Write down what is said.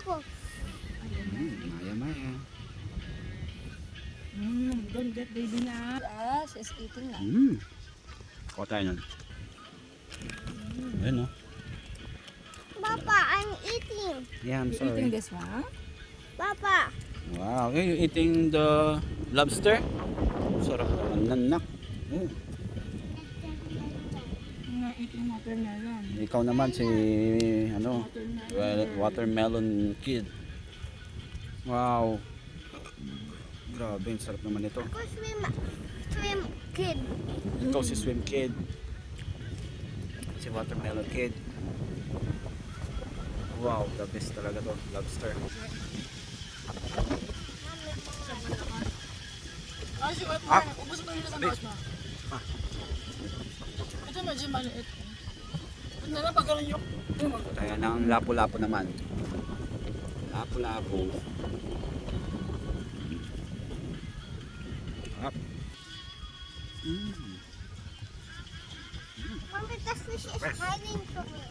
apple. Maya, Maya. Don't get baby na. Ah, she's eating na. Kuha tayo nun. Ayun, no? Papa, I'm eating. Yeah, I'm You eating sorry. this one? Papa. Wow, okay, you eating the lobster? Sarap naman, nanak. Oh. Nga, eating watermelon. Ikaw naman si, ano, watermelon kid. Wow. Grabe, ang sarap naman ito. Ako swim kid. Ito si swim kid. Si watermelon kid. Wow, the best talaga to, lobster. Ay, si Wet Ah. ubus mo yun sa taas mo. Ito medyo maliit. Ba't na lang pagkaroon yung... Tayo ng lapu-lapu naman. Lapu-lapu. Up. Mommy, the fish is hiding from me.